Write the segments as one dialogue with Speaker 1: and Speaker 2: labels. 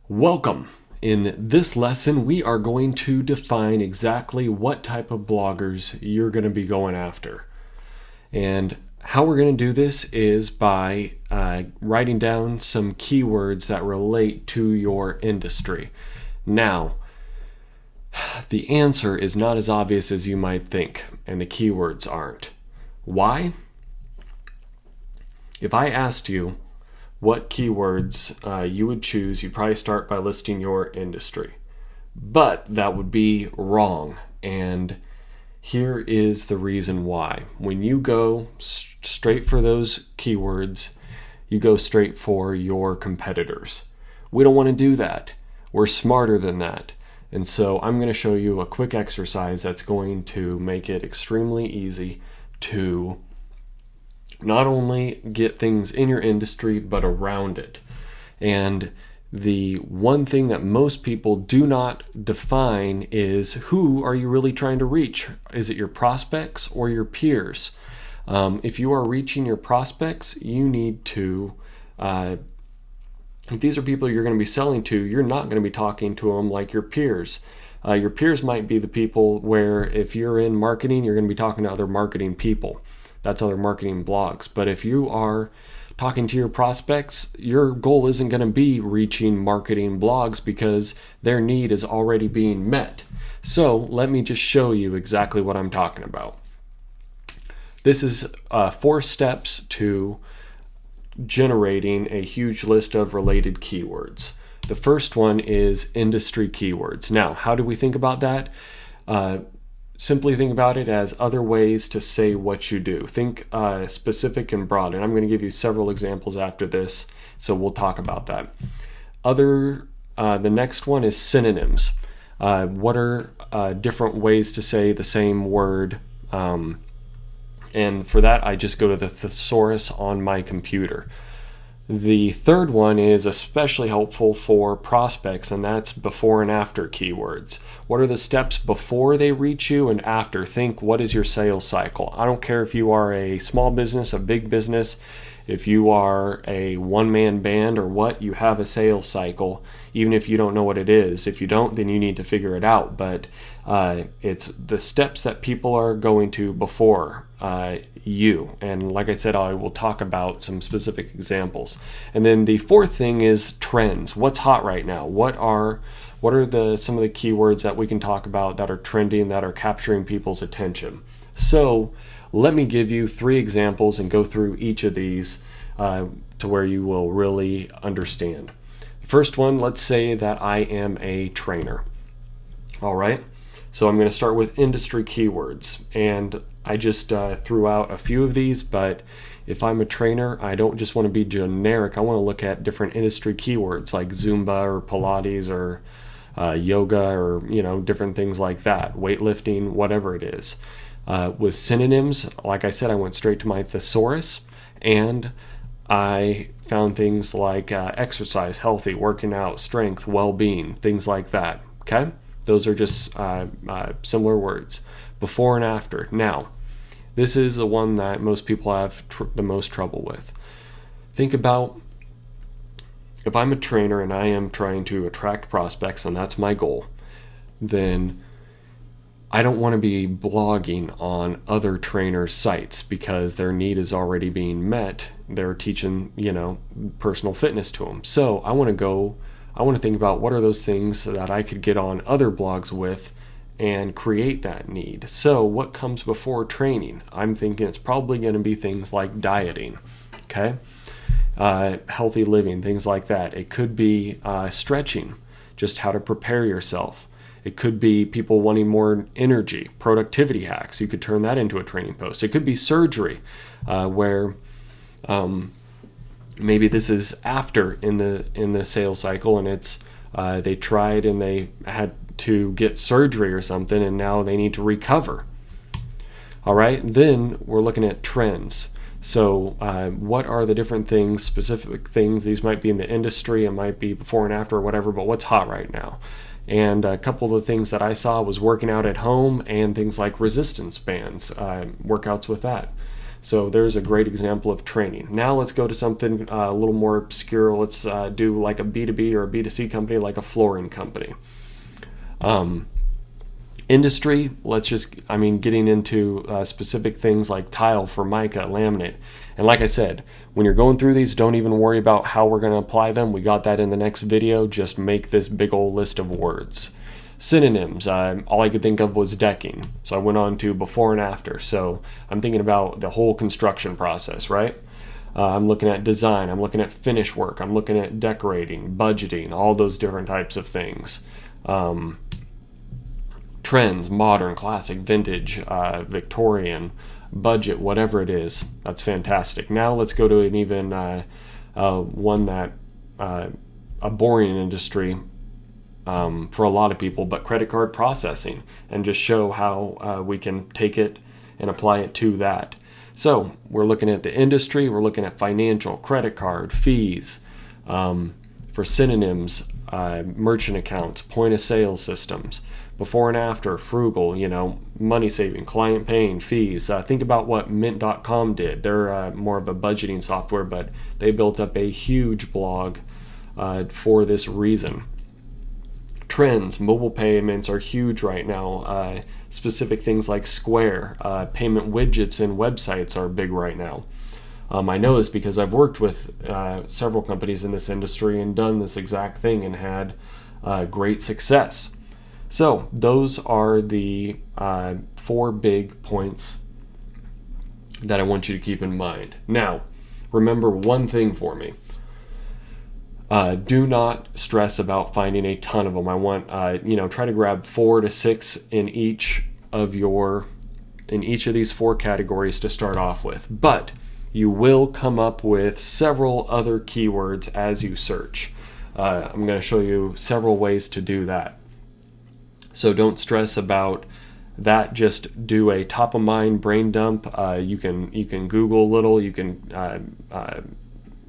Speaker 1: Welcome. In this lesson, we are going to define exactly what type of bloggers you're going to be going after. And how we're going to do this is by writing down some keywords that relate to your industry. Now, the answer is not as obvious as you might think, and the keywords aren't. Why? If I asked you what keywords you would choose, you'd probably start by listing your industry. But that would be wrong, and here is the reason why. When you go straight for those keywords, you go straight for your competitors. We don't want to do that. We're smarter than that. And so I'm going to show you a quick exercise that's going to make it extremely easy to not only get things in your industry, but around it. And the one thing that most people do not define is, who are you really trying to reach? Is it your prospects or your peers? If you are reaching your prospects, you need to, if these are people you're going to be selling to, you're not going to be talking to them like your peers. Your peers might be the people where, if you're in marketing, you're going to be talking to other marketing people. That's other marketing blogs. But if you are talking to your prospects, your goal isn't going to be reaching marketing blogs because their need is already being met. So let me just show you exactly what I'm talking about. This is 4 steps to generating a huge list of related keywords. The first one is industry keywords. Now, how do we think about that? Simply think about it as other ways to say what you do. Think specific and broad, and I'm going to give you several examples after this, so we'll talk about that. The next one is synonyms. What are different ways to say the same word? And for that, I just go to the thesaurus on my computer. The third one is especially helpful for prospects, and that's before and after keywords. What are the steps before they reach you and after? Think, what is your sales cycle? I don't care if you are a small business, a big business, if you are a one-man band or what, you have a sales cycle, even if you don't know what it is. If you don't, then you need to figure it out. But it's the steps that people are going to before you. And like I said, I will talk about some specific examples. And then the fourth thing is trends. What's hot right now? What are some of the keywords that we can talk about that are trending, that are capturing people's attention? So let me give you 3 examples and go through each of these to where you will really understand. The first one, let's say that I am a trainer. All right. So I'm going to start with industry keywords, and I just threw out a few of these, but if I'm a trainer, I don't just want to be generic. I want to look at different industry keywords like Zumba or Pilates or yoga or, different things like that, weightlifting, whatever it is. With synonyms, like I said, I went straight to my thesaurus, and I found things like exercise, healthy, working out, strength, well-being, things like that. Okay? Those are just similar words. Before and after. Now, this is the one that most people have the most trouble with. Think about, if I'm a trainer and I am trying to attract prospects, and that's my goal, then I don't want to be blogging on other trainers' sites because their need is already being met. They're teaching, personal fitness to them. So I want to think about what are those things that I could get on other blogs with and create that need. So what comes before training? I'm thinking it's probably going to be things like dieting, okay? Healthy living, things like that. It could be stretching, just how to prepare yourself. It could be people wanting more energy, productivity hacks. You could turn that into a training post. It could be surgery, where maybe this is after in the sales cycle, and it's they tried and they had to get surgery or something, and now they need to recover. All right, then we're looking at trends. So what are the different things, specific things? These might be in the industry, it might be before and after or whatever, but what's hot right now? And a couple of the things that I saw was working out at home and things like resistance bands, workouts with that. So there's a great example of training. Now let's go to something a little more obscure. Let's do like a B2B or a B2C company, like a flooring company. Industry, getting into specific things like tile, formica, laminate. And like I said, when you're going through these, don't even worry about how we're going to apply them. We got that in the next video. Just make this big old list of words. Synonyms, all I could think of was decking. So I went on to before and after. So I'm thinking about the whole construction process, right? I'm looking at design, I'm looking at finish work, I'm looking at decorating, budgeting, all those different types of things. Trends, modern, classic, vintage, Victorian, budget, whatever it is. That's fantastic. Now let's go to an even one that a boring industry for a lot of people, but credit card processing, and just show how we can take it and apply it to that. So we're looking at the industry, we're looking at financial, credit card, fees. For synonyms, merchant accounts, point of sale systems, before and after, frugal, money saving, client paying, fees. Think about what Mint.com did. They're more of a budgeting software, but they built up a huge blog for this reason. Trends, mobile payments are huge right now. Specific things like Square, payment widgets and websites are big right now. I know this because I've worked with several companies in this industry and done this exact thing and had great success. So those are the 4 big points that I want you to keep in mind. Now, remember one thing for me. Do not stress about finding a ton of them. I want, try to grab 4 to 6 in each of these 4 categories to start off with. But you will come up with several other keywords as you search. I'm going to show you several ways to do that. So don't stress about that. Just do a top of mind brain dump. You can Google a little. You can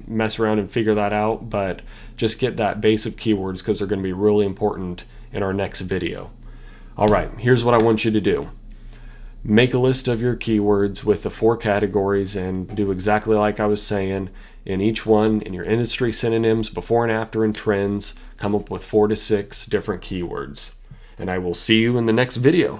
Speaker 1: mess around and figure that out, but just get that base of keywords because they're going to be really important in our next video. All right, here's what I want you to do. Make a list of your keywords with the 4 categories and do exactly like I was saying. In each one, in your industry, synonyms, before and after, and trends, come up with 4 to 6 different keywords. And I will see you in the next video.